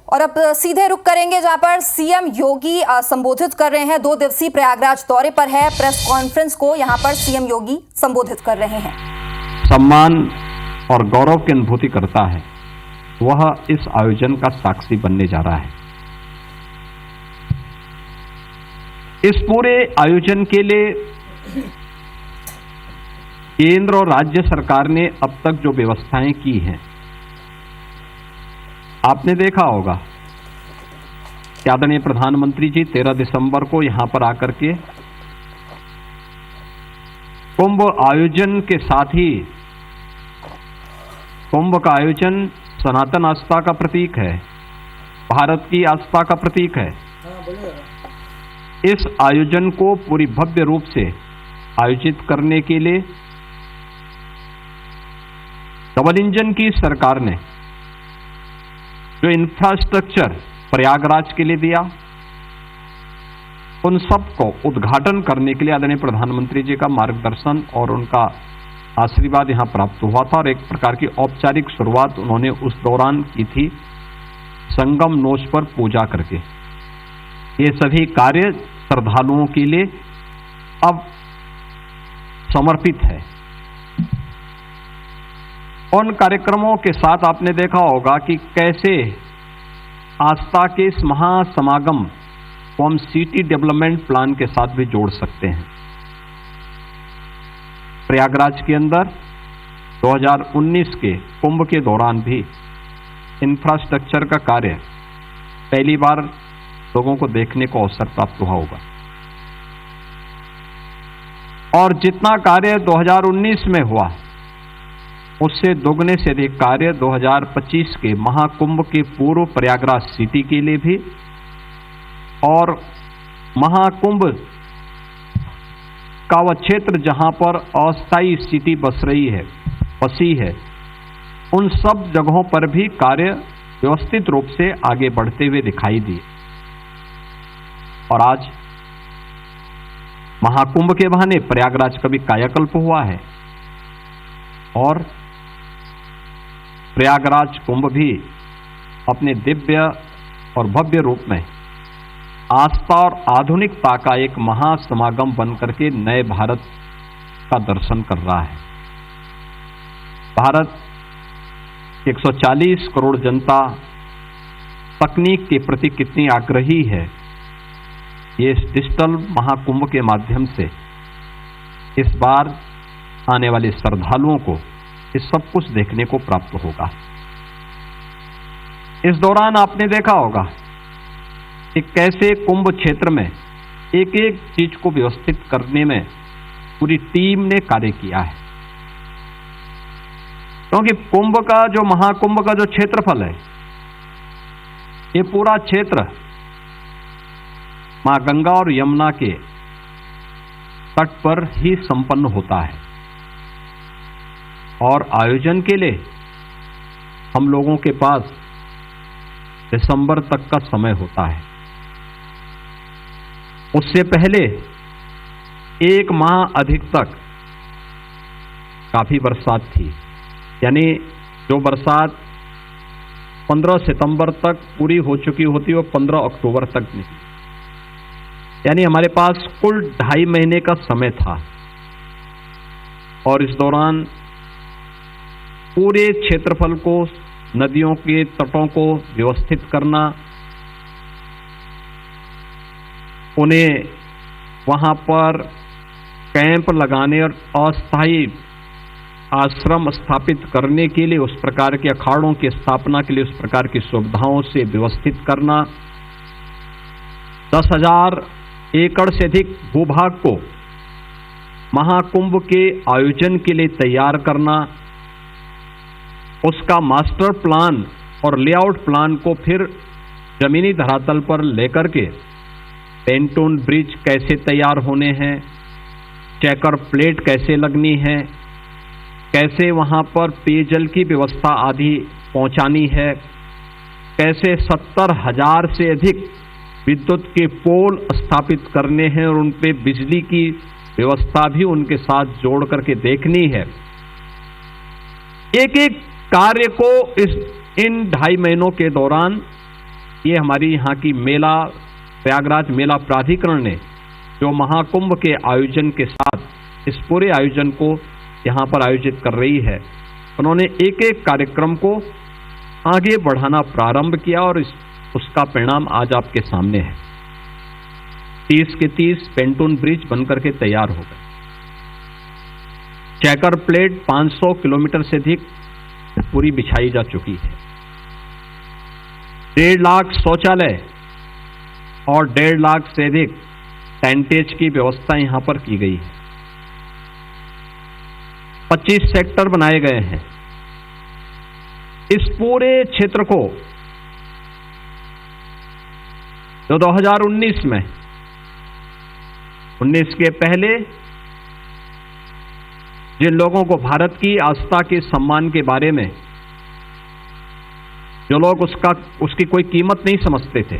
और अब सीधे रुक करेंगे जहां पर सीएम योगी संबोधित कर रहे हैं। 2 दिवसीय प्रयागराज दौरे पर है। प्रेस कॉन्फ्रेंस को यहां पर सीएम योगी संबोधित कर रहे हैं। सम्मान और गौरव की अनुभूति करता है, वह इस आयोजन का साक्षी बनने जा रहा है। इस पूरे आयोजन के लिए केंद्र और राज्य सरकार ने अब तक जो व्यवस्थाएं की हैं, आपने देखा होगा कि आदरणीय प्रधानमंत्री जी 13 दिसंबर को यहां पर आकर के कुंभ आयोजन के साथ ही कुंभ का आयोजन सनातन आस्था का प्रतीक है, भारत की आस्था का प्रतीक है। इस आयोजन को पूरी भव्य रूप से आयोजित करने के लिए डबल इंजन की सरकार ने जो इंफ्रास्ट्रक्चर प्रयागराज के लिए दिया, उन सबको उद्घाटन करने के लिए आदरणीय प्रधानमंत्री जी का मार्गदर्शन और उनका आशीर्वाद यहां प्राप्त हुआ था और एक प्रकार की औपचारिक शुरुआत उन्होंने उस दौरान की थी संगम नोच पर पूजा करके। ये सभी कार्य श्रद्धालुओं के लिए अब समर्पित है। उन कार्यक्रमों के साथ आपने देखा होगा कि कैसे आस्था के इस महासमागम को हम सिटी डेवलपमेंट प्लान के साथ भी जोड़ सकते हैं। प्रयागराज के अंदर 2019 के कुंभ के दौरान भी इंफ्रास्ट्रक्चर का कार्य पहली बार लोगों को देखने को अवसर प्राप्त हुआ होगा और जितना कार्य 2019 में हुआ उससे दोगुने से अधिक कार्य 2025 के महाकुंभ के पूर्व प्रयागराज सिटी के लिए भी और महाकुंभ का वह क्षेत्र जहां पर अस्थायी सिटी बसी है, उन सब जगहों पर भी कार्य व्यवस्थित रूप से आगे बढ़ते हुए दिखाई दिए। और आज महाकुंभ के बहाने प्रयागराज का भी कायाकल्प हुआ है और प्रयागराज कुंभ भी अपने दिव्य और भव्य रूप में आस्था और आधुनिकता का एक महासमागम बनकर के नए भारत का दर्शन कर रहा है। भारत 140 करोड़ जनता तकनीक के प्रति कितनी आग्रही है, ये इस डिजिटल महाकुंभ के माध्यम से इस बार आने वाले श्रद्धालुओं को इस सब कुछ देखने को प्राप्त होगा। इस दौरान आपने देखा होगा कि कैसे कुंभ क्षेत्र में एक एक चीज को व्यवस्थित करने में पूरी टीम ने कार्य किया है, क्योंकि कुंभ का जो महाकुंभ का जो क्षेत्रफल है, ये पूरा क्षेत्र मां गंगा और यमुना के तट पर ही संपन्न होता है और आयोजन के लिए हम लोगों के पास दिसंबर तक का समय होता है। उससे पहले 1 माह अधिक तक काफी बरसात थी, यानी जो बरसात 15 सितंबर तक पूरी हो चुकी होती वो 15 अक्टूबर तक नहीं, यानी हमारे पास कुल 2.5 महीने का समय था। और इस दौरान पूरे क्षेत्रफल को, नदियों के तटों को व्यवस्थित करना, उन्हें वहां पर कैंप लगाने और अस्थायी आश्रम स्थापित करने के लिए, उस प्रकार के अखाड़ों की स्थापना के लिए उस प्रकार की सुविधाओं से व्यवस्थित करना, 10,000 एकड़ से अधिक भूभाग को महाकुंभ के आयोजन के लिए तैयार करना, उसका मास्टर प्लान और लेआउट प्लान को फिर जमीनी धरातल पर लेकर के पेंटून ब्रिज कैसे तैयार होने हैं, चेकर प्लेट कैसे लगनी है, कैसे वहां पर पेयजल की व्यवस्था आदि पहुंचानी है, कैसे 70,000 से अधिक विद्युत के पोल स्थापित करने हैं और उन पे बिजली की व्यवस्था भी उनके साथ जोड़ करके देखनी है। एक एक कार्य को इन 2.5 महीनों के दौरान ये हमारी यहाँ की मेला प्रयागराज मेला प्राधिकरण ने जो महाकुंभ के आयोजन के साथ इस पूरे आयोजन को यहाँ पर आयोजित कर रही है, उन्होंने एक एक कार्यक्रम को आगे बढ़ाना प्रारंभ किया और उसका परिणाम आज आपके सामने है। 30 के 30 पेंटून ब्रिज बनकर के तैयार हो गए। चेकर प्लेट 500 किलोमीटर से अधिक पूरी बिछाई जा चुकी है। 1.5 लाख शौचालय और 1.5 लाख से अधिक टेंटेज की व्यवस्था यहां पर की गई है। 25 सेक्टर बनाए गए हैं। इस पूरे क्षेत्र को जो 2019 में 19 के पहले जिन लोगों को भारत की आस्था के सम्मान के बारे में जो लोग उसकी कोई कीमत नहीं समझते थे,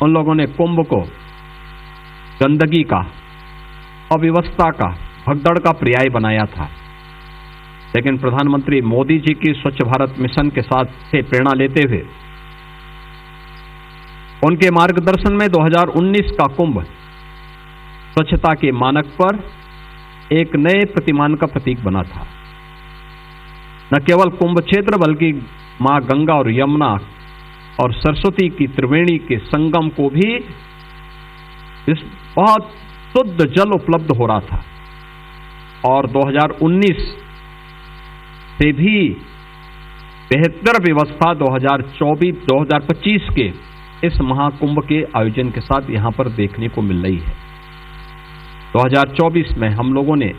उन लोगों ने कुंभ को गंदगी का, अव्यवस्था का, भगदड़ का पर्याय बनाया था। लेकिन प्रधानमंत्री मोदी जी की स्वच्छ भारत मिशन के साथ से प्रेरणा लेते हुए उनके मार्गदर्शन में 2019 का कुंभ स्वच्छता के मानक पर एक नए प्रतिमान का प्रतीक बना था। न केवल कुंभ क्षेत्र बल्कि मां गंगा और यमुना और सरस्वती की त्रिवेणी के संगम को भी इस बहुत शुद्ध जल उपलब्ध हो रहा था। और 2019 से भी बेहतर व्यवस्था 2024-2025 के इस महाकुंभ के आयोजन के साथ यहां पर देखने को मिल रही है। 2024 में हम लोगों ने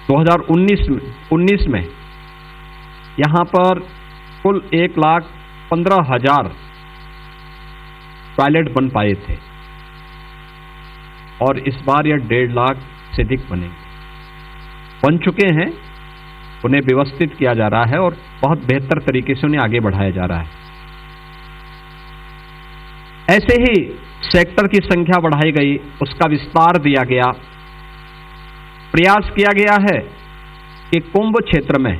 2019 में यहां पर कुल 1,15,000 टॉयलेट बन पाए थे और इस बार यह 1.5 लाख से अधिक बनेंगे, बन चुके हैं। उन्हें व्यवस्थित किया जा रहा है और बहुत बेहतर तरीके से उन्हें आगे बढ़ाया जा रहा है। ऐसे ही सेक्टर की संख्या बढ़ाई गई, उसका विस्तार दिया गया। प्रयास किया गया है कि कुंभ क्षेत्र में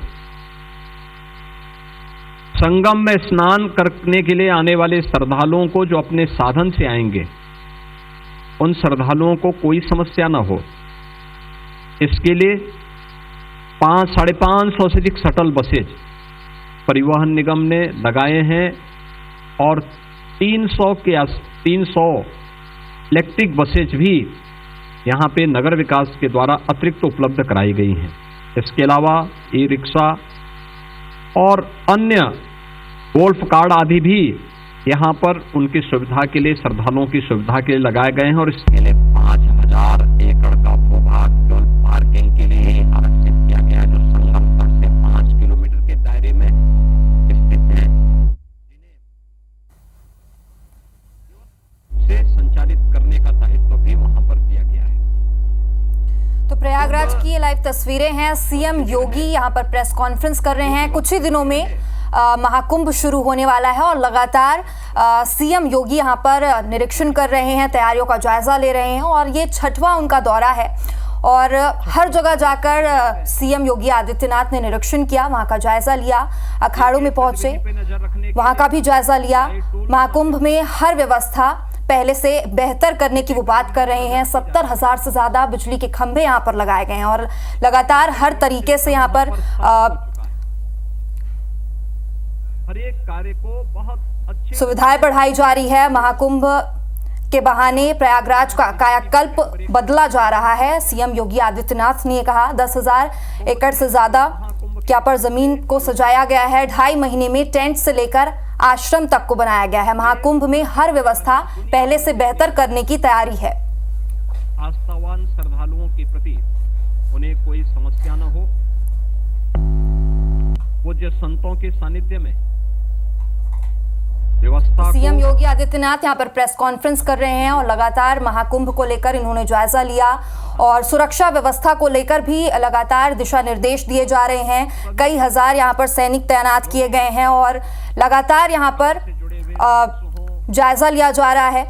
संगम में स्नान करने के लिए आने वाले श्रद्धालुओं को, जो अपने साधन से आएंगे, उन श्रद्धालुओं को कोई समस्या न हो, इसके लिए 500-550 से अधिक शटल बसेज परिवहन निगम ने लगाए हैं और 300 इलेक्ट्रिक बसेज भी यहां पे नगर विकास के द्वारा अतिरिक्त उपलब्ध कराई गई हैं। इसके अलावा ई रिक्शा और अन्य गोल्फ कार्ड आदि भी यहां पर उनकी सुविधा के लिए, श्रद्धालुओं की सुविधा के लिए लगाए गए हैं। और इसके लिए 5,000 एकड़ का भूभाग केवल पार्किंग के लिए ही आरक्षित किया गया है, जो संगम तट से 5 किलोमीटर के दायरे में स्थित है, से संचालित करने का दायित्व भी वहां पर दिया गया है। तो प्रयागराज की ये लाइव तस्वीरें हैं। सीएम योगी यहां पर प्रेस कॉन्फ्रेंस कर रहे हैं। कुछ ही दिनों में महाकुंभ शुरू होने वाला है और लगातार सीएम योगी यहां पर निरीक्षण कर रहे हैं, तैयारियों का जायजा ले रहे हैं और ये 6वां उनका दौरा है। और हर जगह जाकर सीएम योगी आदित्यनाथ ने निरीक्षण किया, वहां का जायजा लिया, अखाड़ों में पहुंचे, वहां का भी जायजा लिया। महाकुंभ में हर व्यवस्था पहले से बेहतर करने की वो बात कर रहे हैं। 70,000 से ज्यादा बिजली के खंभे यहां पर लगाए गए हैं और लगातार हर तरीके से यहां पर हर एक कार्य को बहुत अच्छे सुविधाएं बढ़ाई जा रही है। महाकुंभ के बहाने प्रयागराज का कायाकल्प बदला जा रहा है। सीएम योगी आदित्यनाथ ने कहा 10,000 एकड़ से ज्यादा क्या पर जमीन को सजाया गया है। 2.5 महीने में टेंट से लेकर आश्रम तक को बनाया गया है। महाकुंभ में हर व्यवस्था पहले से बेहतर करने की तैयारी है। आस्थावान श्रद्धालुओं के प्रति उन्हें कोई समस्या न हो, पूज्य संतों के सानिध्य में व्यवस्था। सीएम योगी आदित्यनाथ यहां पर प्रेस कॉन्फ्रेंस कर रहे हैं और लगातार महाकुंभ को लेकर इन्होंने जायजा लिया और सुरक्षा व्यवस्था को लेकर भी लगातार दिशा निर्देश दिए जा रहे हैं। कई हजार यहां पर सैनिक तैनात किए गए हैं और लगातार यहां पर जायजा लिया जा रहा है।